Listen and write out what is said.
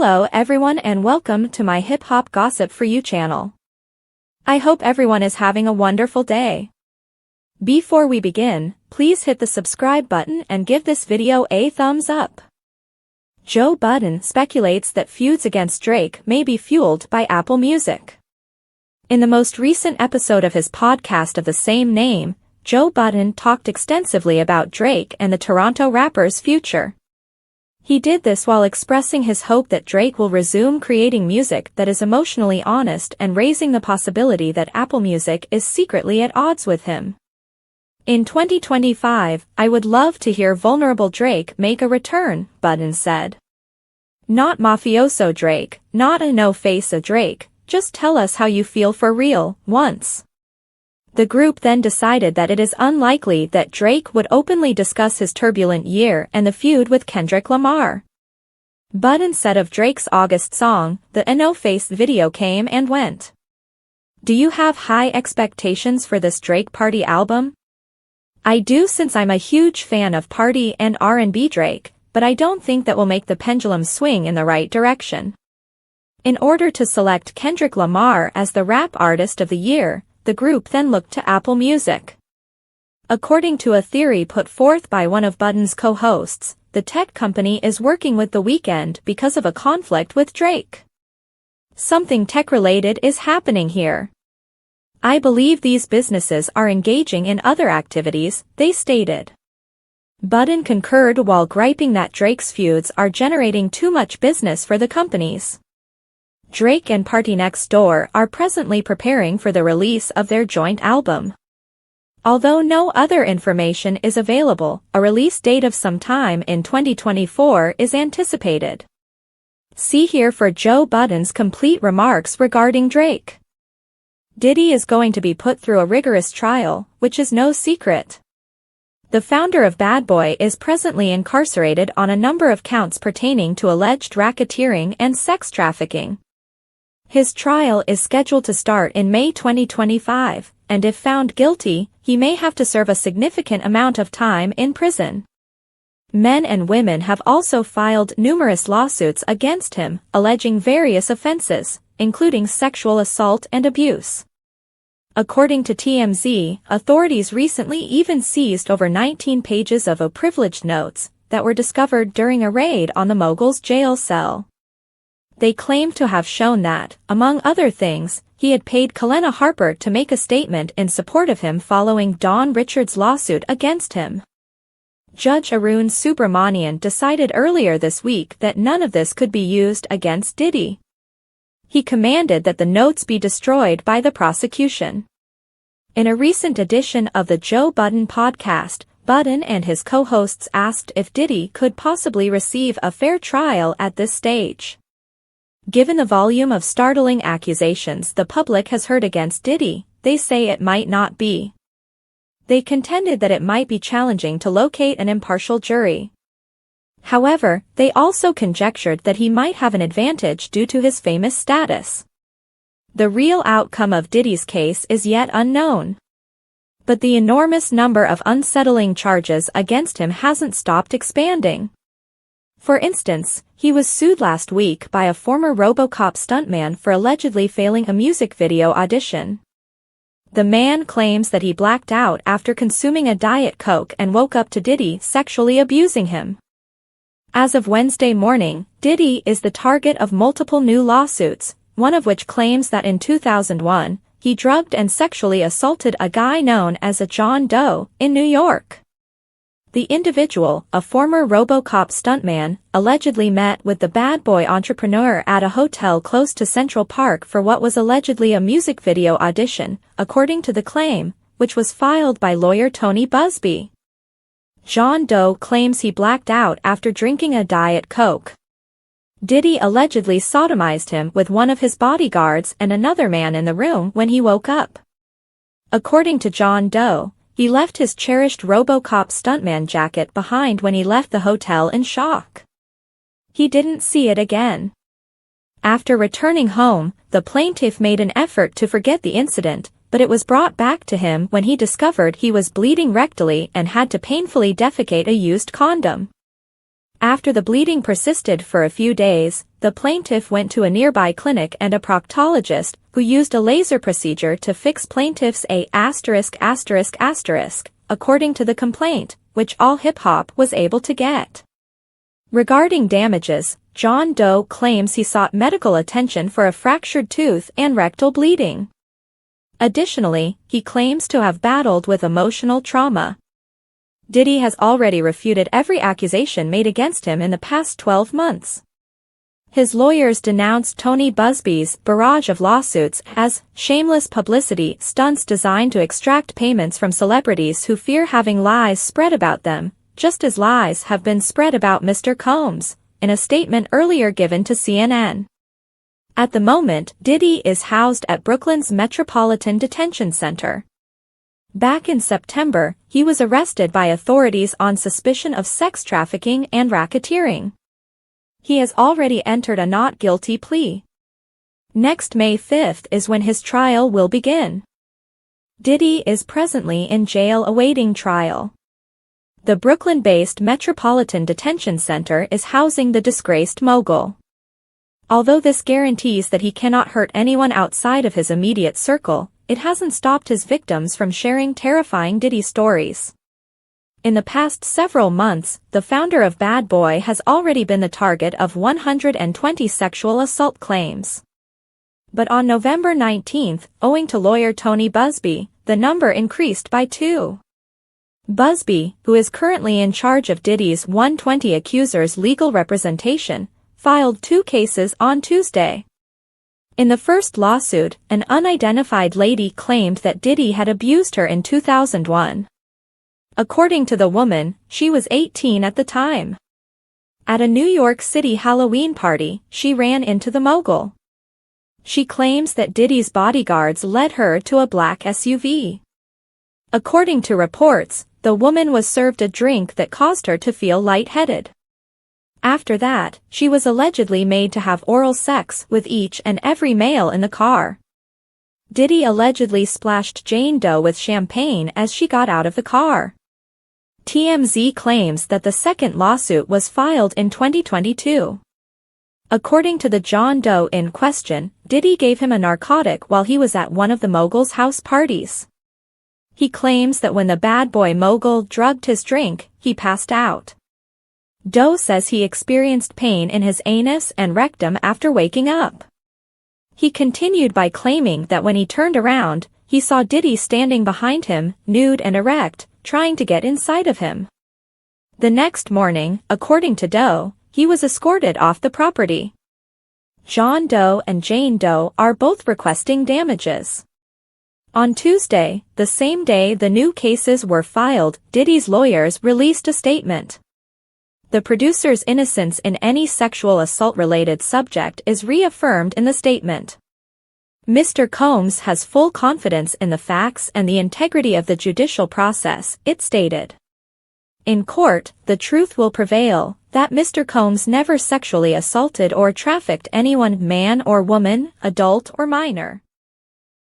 Hello everyone and welcome to my hip-hop gossip for you channel. I hope everyone is having a wonderful day. Before we begin, please hit the subscribe button and give this video a thumbs up. Joe Budden speculates that feuds against Drake may be fueled by Apple Music. In the most recent episode of his podcast of the same name, Joe Budden talked extensively about Drake and the Toronto rapper's future. He did this while expressing his hope that Drake will resume creating music that is emotionally honest and raising the possibility that Apple Music is secretly at odds with him. In 2025, I would love to hear vulnerable Drake make a return, Budden said. Not mafioso Drake, not a no-face Drake, just tell us how you feel for real, once. The group then decided that it is unlikely that Drake would openly discuss his turbulent year and the feud with Kendrick Lamar. Budden said of Drake's August song, the No Face video came and went. Do you have high expectations for this Drake Party album? I do, since I'm a huge fan of party and R&B Drake, but I don't think that will make the pendulum swing in the right direction. In order to select Kendrick Lamar as the rap artist of the year, the group then looked to Apple Music. According to a theory put forth by one of Budden's co-hosts, the tech company is working with The Weeknd because of a conflict with Drake. Something tech-related is happening here. I believe these businesses are engaging in other activities, they stated. Budden concurred while griping that Drake's feuds are generating too much business for the companies. Drake and Party Next Door are presently preparing for the release of their joint album. Although no other information is available, a release date of some time in 2024 is anticipated. See here for Joe Budden's complete remarks regarding Drake. Diddy is going to be put through a rigorous trial, which is no secret. The founder of Bad Boy is presently incarcerated on a number of counts pertaining to alleged racketeering and sex trafficking. His trial is scheduled to start in May 2025, and if found guilty, he may have to serve a significant amount of time in prison. Men and women have also filed numerous lawsuits against him, alleging various offenses, including sexual assault and abuse. According to TMZ, authorities recently even seized over 19 pages of privileged notes that were discovered during a raid on the mogul's jail cell. They claimed to have shown that, among other things, he had paid Kalena Harper to make a statement in support of him following Dawn Richards' lawsuit against him. Judge Arun Subramanian decided earlier this week that none of this could be used against Diddy. He commanded that the notes be destroyed by the prosecution. In a recent edition of the Joe Budden podcast, Budden and his co-hosts asked if Diddy could possibly receive a fair trial at this stage. Given the volume of startling accusations the public has heard against Diddy, they say it might not be. They contended that it might be challenging to locate an impartial jury. However, they also conjectured that he might have an advantage due to his famous status. The real outcome of Diddy's case is yet unknown. But the enormous number of unsettling charges against him hasn't stopped expanding. For instance, he was sued last week by a former RoboCop stuntman for allegedly failing a music video audition. The man claims that he blacked out after consuming a Diet Coke and woke up to Diddy sexually abusing him. As of Wednesday morning, Diddy is the target of multiple new lawsuits, one of which claims that in 2001, he drugged and sexually assaulted a guy known as a John Doe in New York. The individual, a former RoboCop stuntman, allegedly met with the Bad Boy entrepreneur at a hotel close to Central Park for what was allegedly a music video audition, according to the claim, which was filed by lawyer Tony Busby. John Doe claims he blacked out after drinking a Diet Coke. Diddy allegedly sodomized him with one of his bodyguards and another man in the room when he woke up. According to John Doe, he left his cherished RoboCop stuntman jacket behind when he left the hotel in shock. He didn't see it again. After returning home, the plaintiff made an effort to forget the incident, but it was brought back to him when he discovered he was bleeding rectally and had to painfully defecate a used condom. After the bleeding persisted for a few days, the plaintiff went to a nearby clinic and a proctologist, who used a laser procedure to fix plaintiff's A*****, according to the complaint, which all hip-hop was able to get. Regarding damages, John Doe claims he sought medical attention for a fractured tooth and rectal bleeding. Additionally, he claims to have battled with emotional trauma. Diddy has already refuted every accusation made against him in the past 12 months. His lawyers denounced Tony Busby's barrage of lawsuits as shameless publicity stunts designed to extract payments from celebrities who fear having lies spread about them, just as lies have been spread about Mr. Combs, in a statement earlier given to CNN. At the moment, Diddy is housed at Brooklyn's Metropolitan Detention Center. Back in September, he was arrested by authorities on suspicion of sex trafficking and racketeering. He has already entered a not guilty plea. Next May 5th is when his trial will begin. Diddy is presently in jail awaiting trial. The Brooklyn-based Metropolitan Detention Center is housing the disgraced mogul. Although this guarantees that he cannot hurt anyone outside of his immediate circle, it hasn't stopped his victims from sharing terrifying Diddy stories. In the past several months, the founder of Bad Boy has already been the target of 120 sexual assault claims. But on November 19, owing to lawyer Tony Busby, the number increased by 2. Busby, who is currently in charge of Diddy's 120 accusers' legal representation, filed 2 cases on Tuesday. In the first lawsuit, an unidentified lady claimed that Diddy had abused her in 2001. According to the woman, she was 18 at the time. At a New York City Halloween party, she ran into the mogul. She claims that Diddy's bodyguards led her to a black SUV. According to reports, the woman was served a drink that caused her to feel lightheaded. After that, she was allegedly made to have oral sex with each and every male in the car. Diddy allegedly splashed Jane Doe with champagne as she got out of the car. TMZ claims that the second lawsuit was filed in 2022. According to the John Doe in question, Diddy gave him a narcotic while he was at one of the mogul's house parties. He claims that when the Bad Boy mogul drugged his drink, he passed out. Doe says he experienced pain in his anus and rectum after waking up. He continued by claiming that when he turned around, he saw Diddy standing behind him, nude and erect, trying to get inside of him. The next morning, according to Doe, he was escorted off the property. John Doe and Jane Doe are both requesting damages. On Tuesday, the same day the new cases were filed, Diddy's lawyers released a statement. The producer's innocence in any sexual assault-related subject is reaffirmed in the statement. Mr. Combs has full confidence in the facts and the integrity of the judicial process, it stated. In court, the truth will prevail, that Mr. Combs never sexually assaulted or trafficked anyone, man or woman, adult or minor.